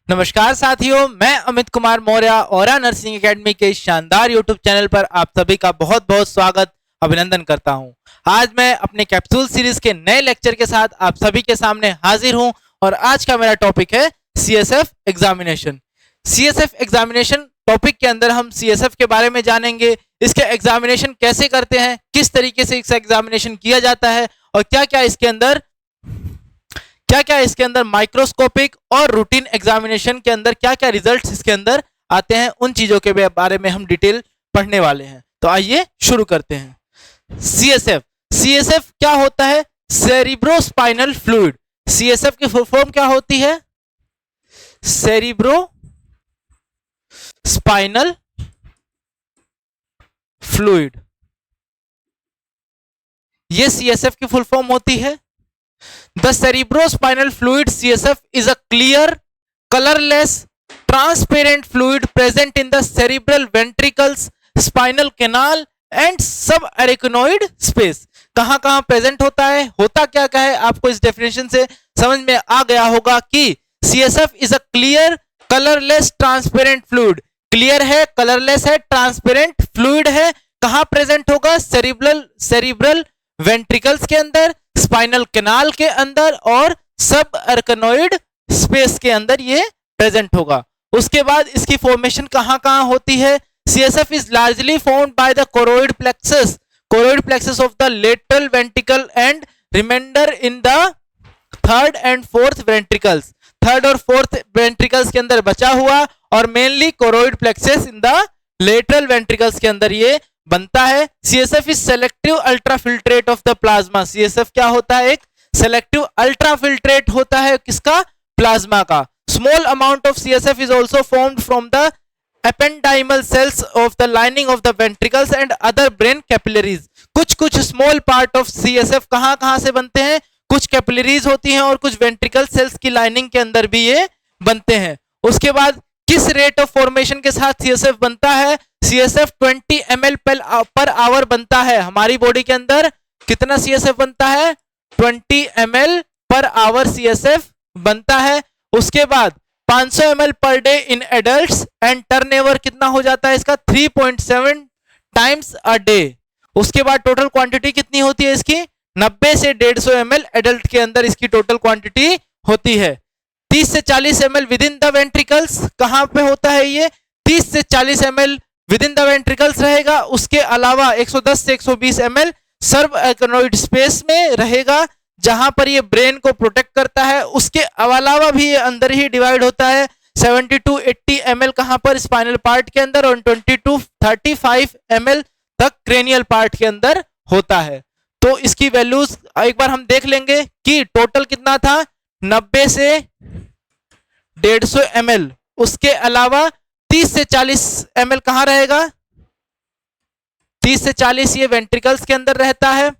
नमस्कार साथियों, मैं अमित कुमार मौर्य और नर्सिंग एकेडमी के शानदार यूट्यूब चैनल पर आप सभी का बहुत बहुत स्वागत अभिनंदन करता हूं। आज मैं अपने कैप्सूल सीरीज के नए लेक्चर के साथ आप सभी के सामने हाजिर हूं और आज का मेरा टॉपिक है CSF examination. CSF examination topic के अंदर हम सीएसएफ के बारे में जानेंगे, इसके एग्जामिनेशन कैसे करते हैं, किस तरीके से इसका एग्जामिनेशन किया जाता है और क्या क्या इसके अंदर माइक्रोस्कोपिक और रूटीन एग्जामिनेशन के अंदर क्या क्या रिजल्ट्स इसके अंदर आते हैं, उन चीजों के बारे में हम डिटेल पढ़ने वाले हैं। तो आइए शुरू करते हैं। सीएसएफ क्या होता है? Cerebrospinal fluid. सीएसएफ की फुल फॉर्म क्या होती है? सेरिब्रोस्पाइनल फ्लूइड, ये सीएसएफ की फुल फॉर्म होती है। The cerebrospinal fluid CSF is a clear, colorless, transparent fluid present in the cerebral ventricles, spinal canal and subarachnoid space। कहां कहां प्रेजेंट होता है, होता क्या क्या है, आपको इस डेफिनेशन से समझ में आ गया होगा कि CSF is a clear, colorless, transparent fluid। Clear है, कलरलेस है, ट्रांसपेरेंट फ्लूइड है। कहां प्रेजेंट होगा? सेरिब्रल वेंट्रिकल्स के अंदर, स्पाइनल कैनाल के अंदर और सब अर्कनोइड स्पेस के अंदर ये प्रेजेंट होगा। उसके बाद इसकी फॉर्मेशन कहां कहां होती है? CSF is largely formed by the choroid plexus of the lateral ventricle and remainder in the third and fourth ventricles. Third और फोर्थ वेंट्रिकल्स के अंदर बचा हुआ और mainly choroid plexus in the lateral ventricles के अंदर ये बनता है। CSF is selective ultrafiltrate of the plasma. CSF क्या होता है? एक सेलेक्टिव अल्ट्राफिल्ट्रेट होता है किसका? प्लाज्मा का। Small amount of CSF is also formed from the ependymal sales of the lining of the ventricles and other brain capillaries. कुछ small part of CSF कहां कहां से बनते हैं? कुछ कैपिलरीज होती हैं और कुछ वेंट्रिकल सेल्स की लाइनिंग के अंदर भी ये बनते हैं। उसके बाद किस रेट ऑफ फॉर्मेशन के साथ CSF बनता है? CSF 20 ml पर आवर बनता है। हमारी बॉडी के अंदर कितना CSF बनता है? 20 ml पर आवर CSF बनता है। उसके बाद 500 ml per day in adults and turnover कितना हो जाता है इसका? 3.7 टाइम्स अ डे। उसके बाद टोटल क्वांटिटी कितनी होती है इसकी? 90 से 150 ml एडल्ट के अंदर इसकी टोटल क्वांटिटी होती है। 30 से 40 ml with in the ventricles, कहां पे होता है ये? 30 से 40 ml with in the ventricles रहेगा। उसके अलावा 110 से 120 ml सर्वएर्कनोइड स्पेस में रहेगा, जहां पर ये ब्रेन को प्रोटेक्ट करता है। उसके अलावा भी ये अंदर ही डिवाइड होता है। 70 to 80 ml कहां पर? स्पाइनल पार्ट के अंदर और 20 to 35 ml तक क्रेनियल पार्ट के अंदर होता है। तो इसकी वैल्यूज एक बार हम देख लेंगे कि टोटल कितना था? 90 से 150 ml। उसके अलावा 30 से 40 ml कहां रहेगा? 30 से 40 ये वेंट्रिकल्स के अंदर रहता है।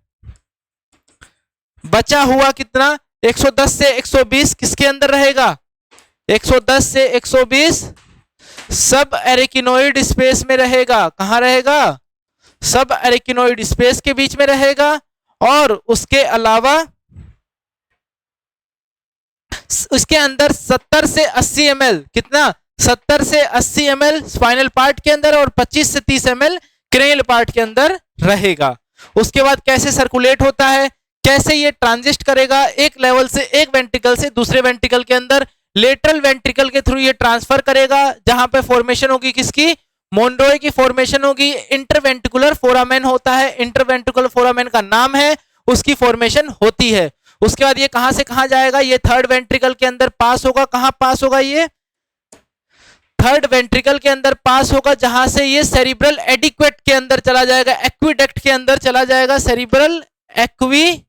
बचा हुआ कितना? 110 से 120 किसके अंदर रहेगा? 110 से 120 सब एरेकिनोइड स्पेस में रहेगा। कहां रहेगा? सब एरेकिनोइड स्पेस के बीच में रहेगा। और उसके अलावा उसके अंदर 70 से 80 ml, कितना? 70 से 80 ml स्पाइनल पार्ट के अंदर और 25 से 30 ml क्रेनियल पार्ट के अंदर रहेगा। उसके बाद कैसे सर्कुलेट होता है, कैसे ये ट्रांजिस्ट करेगा एक लेवल से, एक वेंट्रिकल से दूसरे वेंट्रिकल के अंदर? लेटरल वेंट्रिकल के थ्रू ये ट्रांसफर करेगा, जहां पे फॉर्मेशन होगी किसकी? मोनरोय की फॉर्मेशन होगी। इंटरवेंट्रिकुलर फोरामेन होता है, इंटरवेंट्रिकुलर फोरामेन का नाम है, उसकी फॉर्मेशन होती है। उसके बाद ये कहां से कहां जाएगा? ये थर्ड वेंट्रिकल के अंदर पास होगा। कहां पास होगा? ये थर्ड वेंट्रिकल के अंदर पास होगा, जहां से ये सेरिब्रल एडिक्वेट के अंदर चला जाएगा, एक्विडक्ट के अंदर चला जाएगा, सेरिब्रल एक्विडक्ट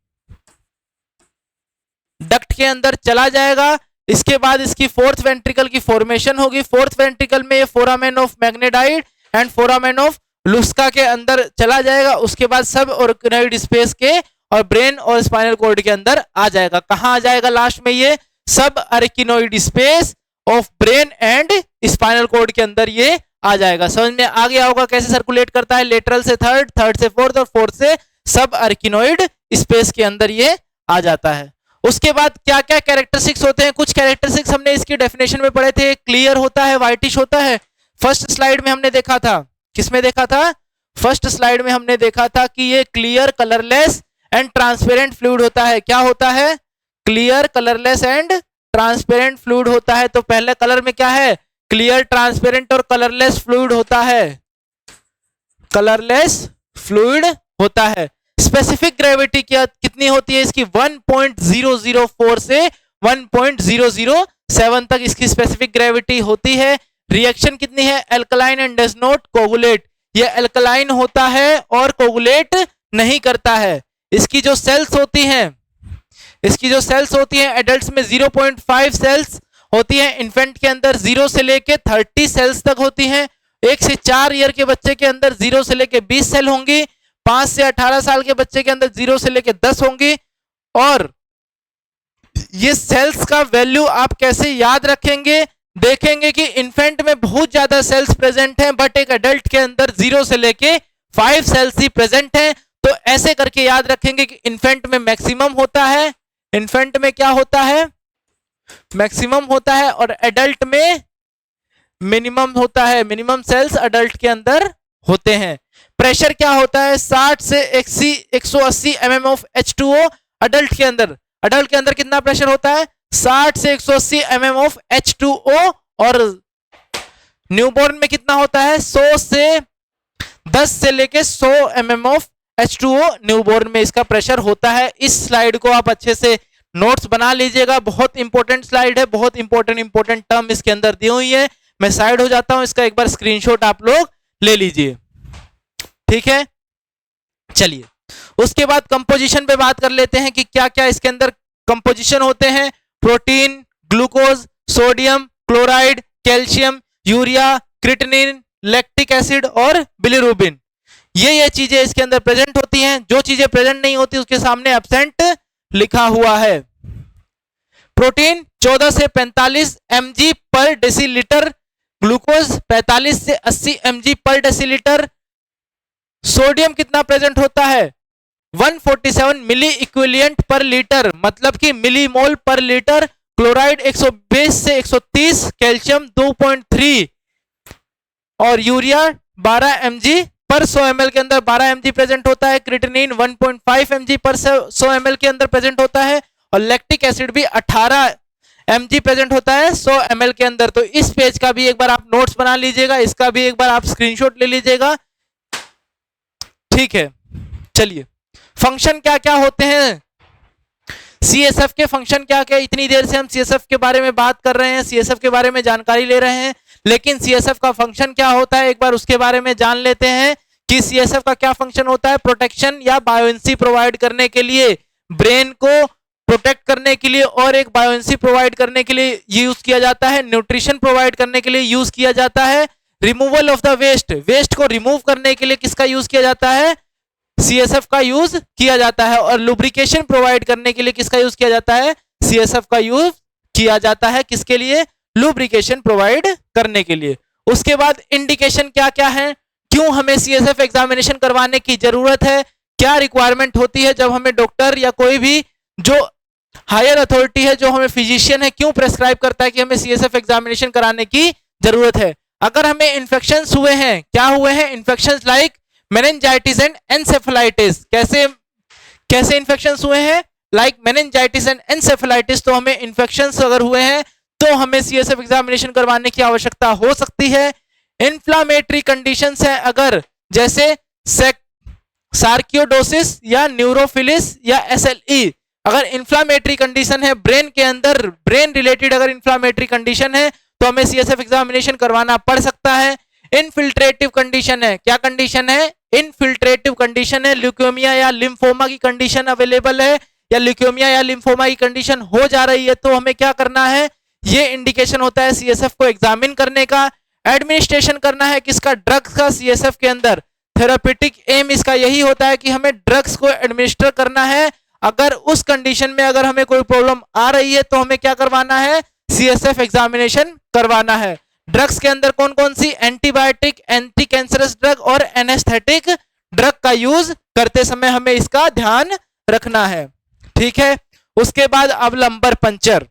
के अंदर चला जाएगा। इसके बाद इसकी फोर्थ वेंट्रिकल की फॉर्मेशन होगी। फोर्थ वेंट्रिकल में ये foramen of Magendie and foramen of Luschka के अंदर चला जाएगा। उसके बाद सब ऑर्गेनोइड स्पेस के और ब्रेन और स्पाइनल कॉर्ड के अंदर आ जाएगा। कहां आ जाएगा लास्ट में? ये सब arachnoid space of brain and spinal cord के अंदर ये आ जाएगा। समझ में आ गया होगा कैसे सर्कुलेट करता है? लेटरल से थर्ड, थर्ड से फोर्थ और फोर्थ से सब अर्किनोइड स्पेस के अंदर ये आ जाता है। उसके बाद क्या क्या कैरेक्टरिस्टिक्स होते हैं, कुछ कैरेक्टरिस्टिक्स हमने इसकी डेफिनेशन में पढ़े थे। क्लियर होता है, व्हाइटिश होता है। फर्स्ट स्लाइड में हमने देखा था, किसमें देखा था, फर्स्ट स्लाइड में हमने देखा था कि ये clear, colourless and transparent fluid होता है। क्या होता है, clear, colourless and transparent fluid होता है। तो पहले कलर में क्या है, क्लियर, ट्रांसपेरेंट और कलरलेस फ्लूइड होता है, कलरलेस फ्लूइड होता है। स्पेसिफिक ग्रेविटी क्या कितनी होती है इसकी, 1.004 से 1.007 तक इसकी स्पेसिफिक ग्रेविटी होती है। रिएक्शन कितनी है, alkaline and does not coagulate, ये एल्कलाइन होता है और कोगुलेट नहीं करता है। इसकी जो सेल्स होती हैं, इसकी जो सेल्स होती हैं एडल्ट्स में 0.5 सेल्स होती हैं, इन्फेंट के अंदर 0 से लेके 30 सेल्स तक होती हैं। 1 से 4 ईयर के बच्चे के अंदर 0 से लेके 20 सेल होंगी। 5 से 18 साल के बच्चे के अंदर 0 से लेके 10 होंगी। और ये सेल्स का वैल्यू आप कैसे याद रखेंगे, देखेंगे कि इन्फेंट में बहुत ज्यादा सेल्स प्रेजेंट हैं, बट एक एडल्ट के अंदर 0 से लेके 5 सेल्स ही प्रेजेंट हैं। तो ऐसे करके याद रखेंगे कि इन्फेंट में मैक्सिमम होता है, इन्फेंट में क्या होता है, मैक्सिमम होता है, और एडल्ट में मिनिमम होता है। मिनिमम सेल्स एडल्ट के अंदर होते हैं। प्रेशर क्या होता है, 60 से 180 mm ऑफ H2O अडल्ट के अंदर। अडल्ट के अंदर कितना प्रेशर होता है, 60 से 180 mm ऑफ H2O। और न्यूबॉर्न में कितना होता है, 100 से 10 से लेके 100 mm ऑफ H2O न्यूबॉर्न में इसका प्रेशर होता है। इस स्लाइड को आप अच्छे से नोट्स बना लीजिएगा, बहुत इंपॉर्टेंट स्लाइड है, बहुत इंपॉर्टेंट टर्म इसके अंदर दी हुई है। मैं साइड हो जाता हूं, इसका एक बार स्क्रीनशॉट आप लोग ले लीजिए, ठीक है। चलिए उसके बाद कंपोजिशन पे बात कर लेते हैं कि क्या क्या इसके अंदर कंपोजिशन होते हैं। Protein, glucose, sodium, chloride, calcium, urea, creatinine, lactic acid और बिलिरुबिन, ये चीजें इसके अंदर प्रेजेंट होती हैं। जो चीजें प्रेजेंट नहीं होती उसके सामने एब्सेंट लिखा हुआ है। प्रोटीन 14 से 45 mg पर डेसीलीटर, ग्लूकोज 45 से 80 mg पर डेसीलीटर। सोडियम कितना प्रेजेंट होता है, 147 मिली इक्विलिएंट पर लीटर, मतलब कि मिलीमोल पर लीटर। क्लोराइड 120 से 130, कैल्शियम 2.3 और यूरिया 12 mg पर 100 ml के अंदर 12 mg प्रेजेंट होता है। क्रिएटिनिन 1.5 mg पर 100 ml के अंदर प्रेजेंट होता है। और लैक्टिक एसिड भी 18 mg प्रेजेंट होता है 100 ml के अंदर। तो इस पेज का भी एक बार आप नोट्स बना लीजिएगा, इसका भी एक बार आप स्क्रीनशॉट ले लीजिएगा, ठीक है। चलिए फंक्शन क्या क्या होते हैं, सीएसएफ के फंक्शन क्या क्या, इतनी देर से हम सीएसएफ के बारे में बात कर रहे हैं, सीएसएफ के बारे में जानकारी ले रहे हैं, लेकिन सीएसएफ का फंक्शन क्या होता है एक बार उसके बारे में जान लेते हैं कि सीएसएफ का क्या फंक्शन होता है। प्रोटेक्शन या बायोएंसी प्रोवाइड करने के लिए, ब्रेन को प्रोटेक्ट करने के लिए और एक बायोएंसी प्रोवाइड करने के लिए यूज किया जाता है। न्यूट्रिशन प्रोवाइड करने के लिए यूज किया जाता है। Removal of the waste, waste को रिमूव करने के लिए किसका यूज किया जाता है, सीएसएफ का यूज किया जाता है। और लुब्रिकेशन प्रोवाइड करने के लिए किसका यूज किया जाता है, सीएसएफ का यूज किया जाता है। किसके लिए, लुब्रिकेशन प्रोवाइड करने के लिए। उसके बाद इंडिकेशन क्या क्या है, क्यों हमें सीएसएफ एग्जामिनेशन करवाने की जरूरत है, क्या रिक्वायरमेंट होती है जब हमें डॉक्टर या कोई भी जो हायर अथॉरिटी है, जो हमें फिजिशियन है, क्यों प्रेस्क्राइब करता है कि हमें सीएसएफ एग्जामिनेशन कराने की जरूरत है। अगर हमें इन्फेक्शंस हुए हैं, क्या हुए हैं, infections like meningitis and encephalitis, कैसे इन्फेक्शंस हुए हैं, लाइक मेनिंजाइटिस एंड एन्सेफेलाइटिस, तो हमें इन्फेक्शंस अगर हुए हैं तो हमें सीएसएफ एग्जामिनेशन करवाने की आवश्यकता हो सकती है। इन्फ्लामेटरी कंडीशंस है अगर, जैसे सार्कियोडोसिस या न्यूरोफिलिस या एसएलई, अगर इन्फ्लामेटरी कंडीशन है ब्रेन के अंदर, ब्रेन रिलेटेड अगर इन्फ्लामेटरी कंडीशन है तो हमें सीएसएफ एग्जामिनेशन करवाना पड़ सकता है। इनफिल्ट्रेटिव कंडीशन है, क्या कंडीशन है, इनफिल्ट्रेटिव कंडीशन है, ल्यूकेमिया या लिम्फोमा की कंडीशन अवेलेबल है या ल्यूकेमिया या लिम्फोमा की कंडीशन हो जा रही है, तो हमें क्या करना है, ये इंडिकेशन होता है सीएसएफ को एग्जामिन करने का। एडमिनिस्ट्रेशन करना है किसका, ड्रग्स का सीएसएफ के अंदर। थेरापेटिक एम इसका यही होता है कि हमें ड्रग्स को एडमिनिस्टर करना है। अगर उस कंडीशन में अगर हमें कोई प्रॉब्लम आ रही है तो हमें क्या करवाना है, सीएसएफ एग्जामिनेशन करवाना है। ड्रग्स के अंदर कौन कौन सी, एंटीबायोटिक, एंटी कैंसरस ड्रग और एनेस्थेटिक ड्रग का यूज करते समय हमें इसका ध्यान रखना है, ठीक है। उसके बाद अब लंबर पंचर,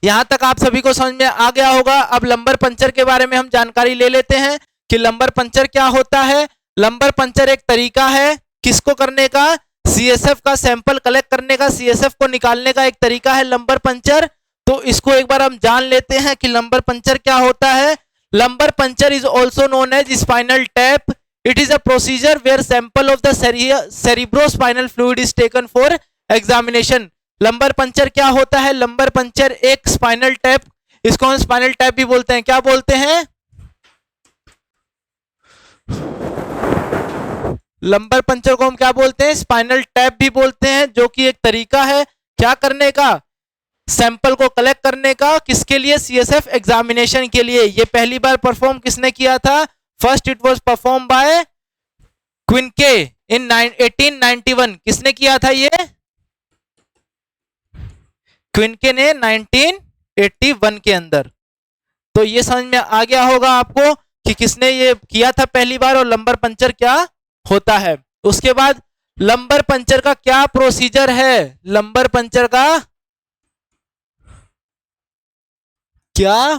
यहां तक आप सभी को समझ में आ गया होगा। अब लंबर पंचर के बारे में हम जानकारी ले लेते हैं कि लंबर पंचर क्या होता है। लंबर पंचर एक तरीका है किसको करने का, सीएसएफ का सैंपल कलेक्ट करने का, सीएसएफ को निकालने का एक तरीका है लंबर पंचर। तो इसको एक बार हम जान लेते हैं कि लंबर पंचर क्या होता है। Lumbar puncture is also known as spinal tap. It is a procedure where sample of the cerebrospinal fluid is taken for examination. Lumbar puncture क्या होता है, लंबर पंचर एक स्पाइनल टैप, इसको हम स्पाइनल टैप भी बोलते हैं। क्या बोलते हैं, लंबर पंचर को हम क्या बोलते हैं, स्पाइनल टैप भी बोलते हैं, जो कि एक तरीका है क्या करने का, सैंपल को कलेक्ट करने का, किसके लिए, सीएसएफ एग्जामिनेशन के लिए। ये पहली बार परफॉर्म किसने किया था, first it was perform by Quincke in 1891। किसने किया था ये, क्विनके ने 1981 के अंदर। तो ये समझ में आ गया होगा आपको कि किसने ये किया था पहली बार और लंबर पंचर क्या होता है। उसके बाद लंबर पंचर का क्या प्रोसीजर है, लंबर पंचर का क्या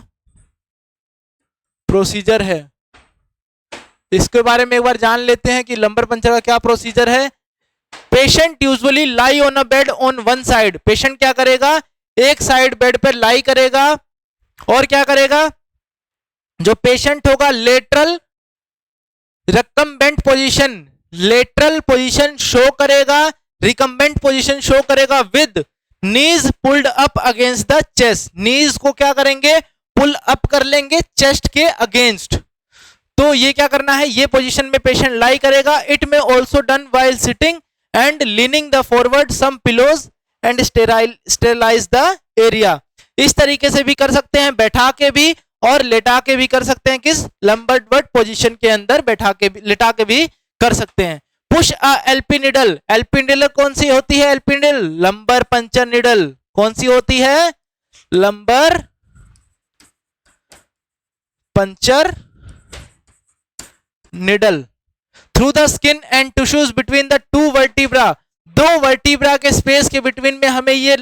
प्रोसीजर है, इसके बारे में एक बार जान लेते हैं कि लंबर पंचर का क्या प्रोसीजर है। Patient usually lie on a bed on one side. Patient क्या करेगा, एक साइड बेड पर लाई करेगा और क्या करेगा, जो पेशेंट होगा lateral recumbent position, lateral position show करेगा, रिकम्बेंट पोजीशन शो करेगा with knees pulled up against the chest. Knees को क्या करेंगे, पुल अप कर लेंगे चेस्ट के अगेंस्ट। तो ये क्या करना है, ये पोजीशन में पेशेंट लाई करेगा। It may also done while sitting and leaning the forward some pillows and sterilize the area. इस तरीके से भी कर सकते हैं, बैठा के भी और लेटा के भी कर सकते हैं। किस, लंबरवर्ड पोजीशन के अंदर बैठा के भी, लेटा के भी कर सकते हैं। पुश अ एलपी निडल, एलपी निडल कौन सी होती है, LP needle lumbar puncture needle कौन सी होती है, lumbar puncture needle through the skin and tissues between the two vertebra. दो वर्टिब्रा के स्पेस के बिटवीन में हमें ये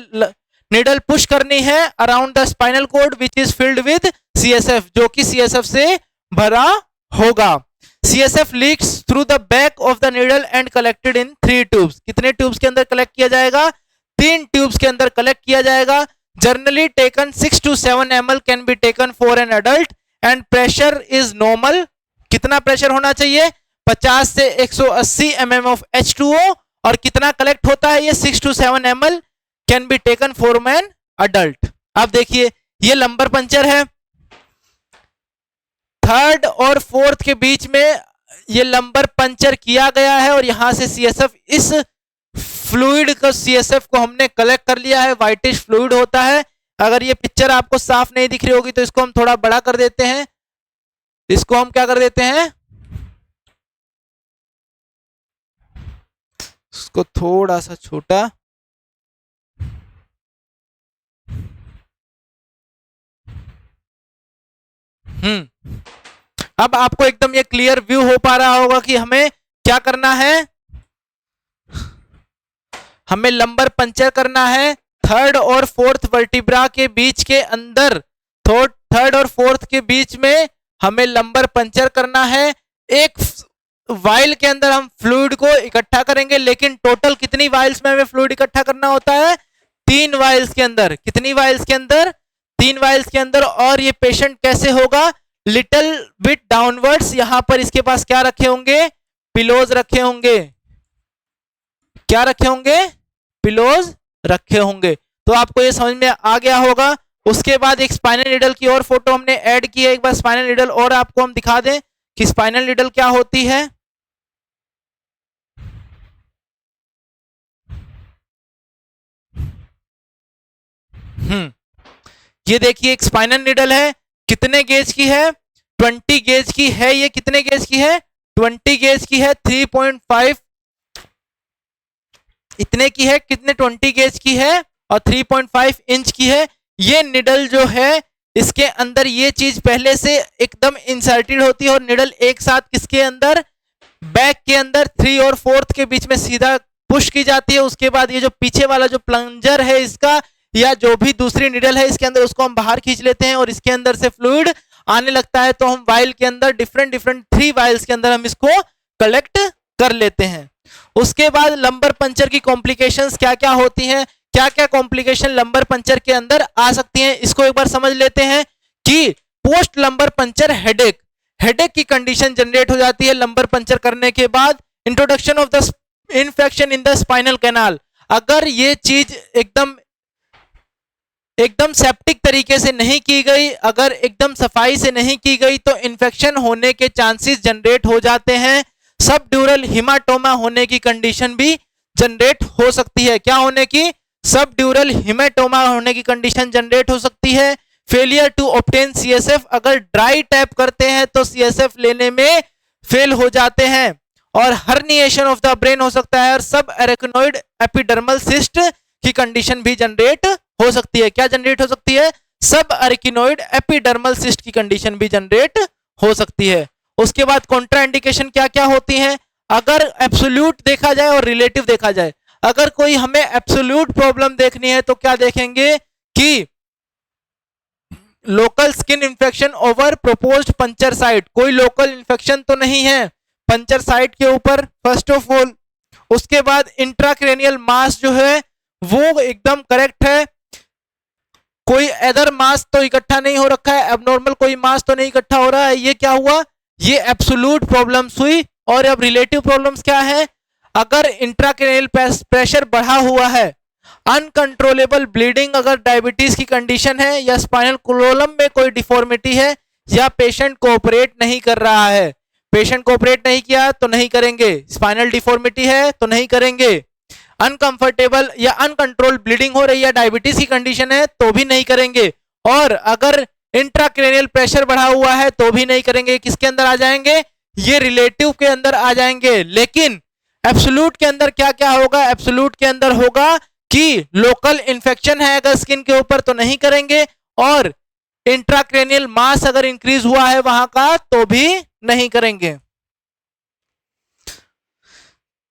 निडल पुश करनी है around the spinal code which is filled with CSF, जो कि सीएसएफ से भरा होगा। CSF leaks through the back of the needle and collected in 3 tubes. कितने ट्यूब्स के अंदर कलेक्ट किया जाएगा, 3 ट्यूब्स के अंदर कलेक्ट किया जाएगा। Generally taken 6 to 7 ml can be taken for an adult and pressure is normal. कितना प्रेशर होना चाहिए, 50 से 180 mm ऑफ H2O। और कितना कलेक्ट होता है ये, 6 to 7 ml can be taken for an adult. अब देखिए ये लंबर पंचर है, थर्ड और फोर्थ के बीच में ये लंबर पंचर किया गया है और यहां से सीएसएफ, इस फ्लूइड को सीएसएफ को हमने कलेक्ट कर लिया है। व्हाइटिश फ्लूइड होता है। अगर ये पिक्चर आपको साफ नहीं दिख रही होगी तो इसको हम थोड़ा बड़ा कर देते हैं, इसको हम क्या कर देते हैं, इसको थोड़ा सा छोटा, अब आपको एकदम ये क्लियर व्यू हो पा रहा होगा कि हमें क्या करना है, हमें लंबर पंचर करना है थर्ड और फोर्थ वर्टिब्रा के बीच के अंदर। थर्ड और फोर्थ के बीच में हमें लंबर पंचर करना है। एक वाइल के अंदर हम फ्लूइड को इकट्ठा करेंगे, लेकिन टोटल कितनी वाइल्स में हमें फ्लूइड इकट्ठा करना होता है, 3 वाइल्स के अंदर। कितनी वाइल्स के अंदर, 3 वाइल्स के अंदर। और ये पेशेंट कैसे होगा, लिटिल बिट डाउनवर्ड्स। यहां पर इसके पास क्या रखे होंगे, पिलोज रखे होंगे। क्या रखे होंगे, पिलोज रखे होंगे। तो आपको ये समझ में आ गया होगा। उसके बाद एक स्पाइनल नीडल की और फोटो हमने ऐड की है। एक बार स्पाइनल नीडल और आपको हम दिखा दें कि स्पाइनल नीडल क्या होती है। ये देखिए एक स्पाइनल नीडल है, कितने गेज की है, 20 गेज की है। ये कितने गेज की है, 20 गेज की है। 3.5 इतने की है, कितने 20 गेज की है और 3.5 इंच की है। ये निडल जो है इसके अंदर ये चीज पहले से एकदम इंसर्टेड होती है और निडल एक साथ किसके अंदर, बैक के अंदर 3 और 4 के बीच में सीधा पुश की जाती है, उसके बाद ये जो पीछे वाला जो प्लंजर है इसका या जो भी दूसरी निडल है इसके अंदर, उसको हम बाहर खींच लेते हैं और इसके अंदर से फ्लूइड आने लगता है। तो हम वाइल के अंदर डिफरेंट 3 वाइल्स के अंदर हम इसको कलेक्ट कर लेते हैं। उसके बाद लंबर पंचर की कॉम्प्लिकेशंस क्या क्या होती हैं, क्या क्या कॉम्प्लिकेशन लंबर पंचर के अंदर आ सकती हैं, इसको एक बार समझ लेते हैं कि पोस्ट लंबर पंचर हेडेक की कंडीशन जनरेट हो जाती है लंबर पंचर करने के बाद। Introduction of the infection in the spinal canal, अगर ये चीज एकदम सेप्टिक तरीके से नहीं की गई, अगर एकदम सफाई से नहीं की गई तो इन्फेक्शन होने के चांसेस जनरेट हो जाते हैं। सब ड्यूरल हिमाटोमा होने की कंडीशन भी जनरेट हो सकती है। क्या होने की? सब ड्यूरल हिमाटोमा होने की कंडीशन जनरेट हो सकती है। फेलियर टू ऑब्टेन सीएसएफ, अगर ड्राई टैप करते हैं तो सीएसएफ लेने में फेल हो जाते हैं। और हर्निएशन ऑफ द ब्रेन हो सकता है, और सब एरेक्नोइड एपिडर्मल सिस्ट की कंडीशन भी जनरेट हो सकती है। क्या जनरेट हो सकती है? सब एरेक्नोइड एपिडर्मल सिस्ट की कंडीशन भी जनरेट हो सकती है। उसके बाद कॉन्ट्राइंडिकेशन क्या क्या होती हैं, अगर एब्सोल्यूट देखा जाए और रिलेटिव देखा जाए। अगर कोई हमें एब्सोल्यूट प्रॉब्लम देखनी है तो क्या देखेंगे कि local skin infection over proposed puncture site, कोई लोकल इंफेक्शन तो नहीं है पंचर साइट के ऊपर, फर्स्ट ऑफ ऑल। उसके बाद इंट्राक्रेनियल मास जो है वो एकदम करेक्ट है, कोई अदर मास तो इकट्ठा नहीं हो रखा है, एबनॉर्मल कोई मास तो नहीं इकट्ठा हो रहा है। ये क्या हुआ? ये एब्सोल्यूट प्रॉब्लम्स हुई। और अब रिलेटिव प्रॉब्लम्स क्या है? अगर इंट्राक्रेनियल प्रेशर बढ़ा हुआ है, अनकंट्रोलेबल ब्लीडिंग, अगर डायबिटीज की कंडीशन है, या स्पाइनल कोलोलम में कोई डिफॉर्मिटी है, या पेशेंट कोऑपरेट नहीं कर रहा है। पेशेंट कोऑपरेट नहीं किया तो नहीं करेंगे, स्पाइनल डिफॉर्मिटी है तो नहीं करेंगे, अनकंफर्टेबल या अनकंट्रोल ब्लीडिंग हो रही है, डायबिटीज की कंडीशन है तो भी नहीं करेंगे। और अगर इंट्राक्रेनियल प्रेशर बढ़ा हुआ है तो भी नहीं करेंगे। किसके अंदर आ जाएंगे? ये रिलेटिव के अंदर आ जाएंगे। लेकिन एब्सोल्यूट के अंदर क्या क्या होगा? एब्सोल्यूट के अंदर होगा कि लोकल इंफेक्शन है अगर स्किन के ऊपर तो नहीं करेंगे, और इंट्राक्रेनियल मास अगर इंक्रीज हुआ है वहां का तो भी नहीं करेंगे।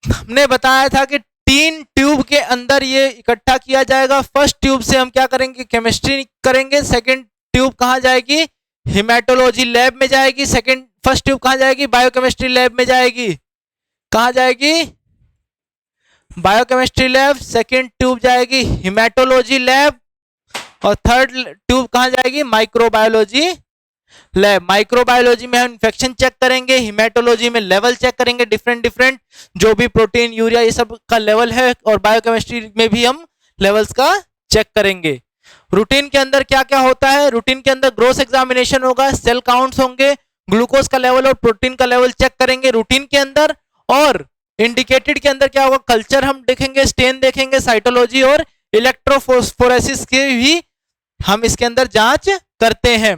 हमने बताया था कि 3 ट्यूब के अंदर ये इकट्ठा किया जाएगा। फर्स्ट ट्यूब से हम क्या करेंगे? केमिस्ट्री करेंगे। सेकंड ट्यूब कहां जाएगी? हिमेटोलॉजी लैब में जाएगी। फर्स्ट ट्यूब कहां जाएगी? बायोकेमिस्ट्री लैब में जाएगी। कहां जाएगी? Biochemistry lab. सेकंड ट्यूब जाएगी हिमेटोलॉजी लैब, और थर्ड ट्यूब कहां जाएगी? Microbiology lab. माइक्रोबायोलॉजी में हम इन्फेक्शन चेक करेंगे, हिमेटोलॉजी में लेवल चेक करेंगे, डिफरेंट जो भी प्रोटीन, यूरिया, ये सब का लेवल है, और बायोकेमिस्ट्री में भी हम लेवल्स का चेक करेंगे। रूटीन के अंदर क्या क्या होता है? रूटीन के अंदर ग्रोस एग्जामिनेशन होगा, सेल काउंट्स होंगे, ग्लूकोज का लेवल और प्रोटीन का लेवल चेक करेंगे रूटीन के अंदर। और इंडिकेटेड के अंदर क्या होगा? कल्चर हम देखेंगे, स्टेन देखेंगे, साइटोलॉजी और इलेक्ट्रोफोरेसिस के भी हम इसके अंदर जांच करते हैं।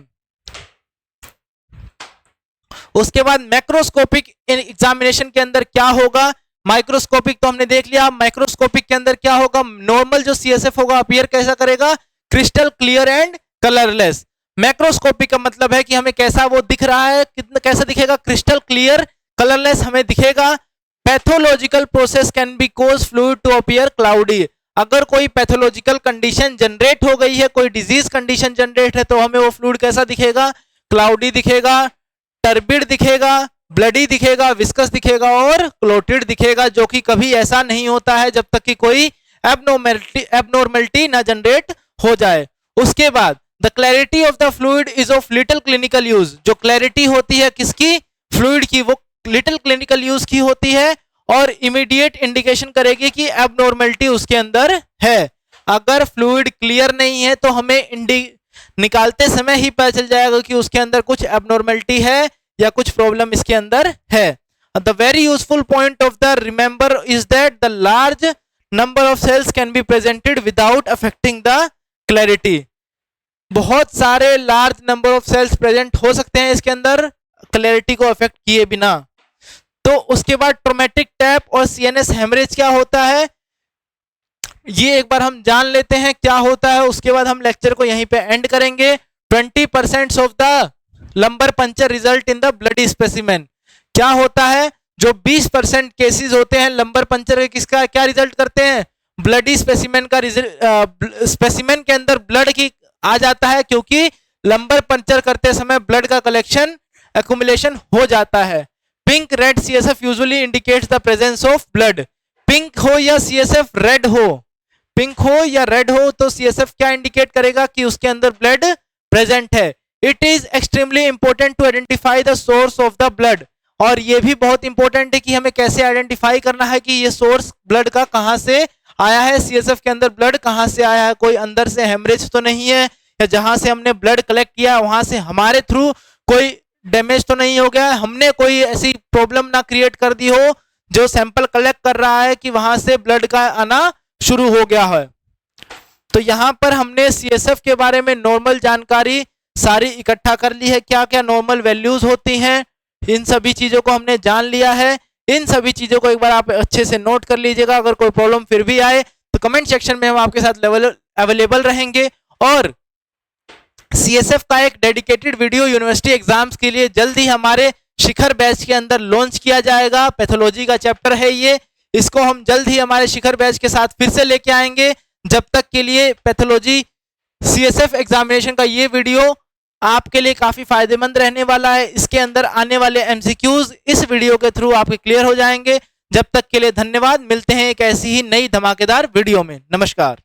उसके बाद मैक्रोस्कोपिक एग्जामिनेशन के अंदर क्या होगा? माइक्रोस्कोपिक तो हमने देख लिया। माइक्रोस्कोपिक के अंदर क्या होगा? नॉर्मल जो सीएसएफ होगा अपीयर कैसा करेगा? Crystal clear and colourless. Macroscopic का मतलब है कि हमें कैसा वो दिख रहा है, कितना कैसा दिखेगा? क्रिस्टल क्लियर कलरलेस हमें दिखेगा। Pathological process can be cause fluid to appear cloudy, अगर कोई पैथोलॉजिकल कंडीशन जनरेट हो गई है, कोई डिजीज कंडीशन जनरेट है, तो हमें वो फ्लूइड कैसा दिखेगा? क्लाउडी दिखेगा, टर्बिड दिखेगा, ब्लडी दिखेगा, विस्कस दिखेगा और क्लोटेड दिखेगा, जो कि कभी ऐसा नहीं होता है जब तक कि कोई एबनॉर्मलिटी ना जनरेट हो जाए। उसके बाद the clarity of the fluid is of little clinical use, जो क्लैरिटी होती है किसकी? फ्लूइड की, वो लिटिल क्लिनिकल यूज की होती है और इमीडिएट इंडिकेशन करेगी कि एबनॉर्मलिटी उसके अंदर है। अगर फ्लूइड क्लियर नहीं है तो हमें निकालते समय ही पता चल जाएगा कि उसके अंदर कुछ एबनॉर्मलिटी है या कुछ प्रॉब्लम इसके अंदर है। The very useful point of the remember is that the large number of cells can be presented without affecting the clarity. बहुत सारे large number of cells present हो सकते हैं इसके अंदर क्लैरिटी को अफेक्ट किए बिना। तो उसके बाद ट्रोमेटिक टैप और सीएनएस हेमरेज क्या होता है, ये एक बार हम जान लेते हैं क्या होता है। उसके बाद हम लेक्चर को यहीं पे एंड करेंगे। 20% of the lumbar puncture result in the bloody specimen. क्या होता है? जो 20% केसेस होते हैं लंबर पंचर के, किसका क्या रिजल्ट करते हैं? ब्लडी स्पेसिमेन का स्पेसिमेन के अंदर ब्लड की आ जाता है, क्योंकि लंबर पंचर करते समय ब्लड का कलेक्शन एक्युमुलेशन हो जाता है। Pink red CSF usually indicates the presence of blood. Pink हो या सीएसएफ रेड हो, पिंक हो या रेड हो, तो सीएसएफ क्या इंडिकेट करेगा कि उसके अंदर ब्लड प्रेजेंट है। It is extremely important to identify the source of the blood. और ये भी बहुत इंपॉर्टेंट है कि हमें कैसे आइडेंटिफाई करना है कि ये सोर्स ब्लड का कहां से आया है, सीएसएफ के अंदर ब्लड कहां से आया है, कोई अंदर से हेमरेज तो नहीं है, या जहां से हमने ब्लड कलेक्ट किया वहां से हमारे थ्रू कोई डैमेज तो नहीं हो गया, हमने कोई ऐसी प्रॉब्लम ना क्रिएट कर दी हो जो सैंपल कलेक्ट कर रहा है कि वहां से ब्लड का आना शुरू हो गया है। तो यहां पर हमने सीएसएफ के बारे में नॉर्मल जानकारी सारी इकट्ठा कर ली है, क्या क्या नॉर्मल वैल्यूज होती हैं, इन सभी चीजों को हमने जान लिया है। इन सभी चीजों को एक बार आप अच्छे से नोट कर लीजिएगा। अगर कोई प्रॉब्लम फिर भी आए तो कमेंट सेक्शन में हम आपके साथ अवेलेबल रहेंगे। और सीएसएफ का एक डेडिकेटेड वीडियो यूनिवर्सिटी एग्जाम्स के लिए जल्द ही हमारे शिखर बैच के अंदर लॉन्च किया जाएगा। पैथोलॉजी का चैप्टर है ये, इसको हम जल्द ही हमारे शिखर बैच के साथ फिर से लेके आएंगे। जब तक के लिए पैथोलॉजी सीएसएफ एग्जामिनेशन का ये वीडियो आपके लिए काफी फायदेमंद रहने वाला है। इसके अंदर आने वाले एमसीक्यूज इस वीडियो के थ्रू आपके क्लियर हो जाएंगे। जब तक के लिए धन्यवाद, मिलते हैं एक ऐसी ही नई धमाकेदार वीडियो में। नमस्कार।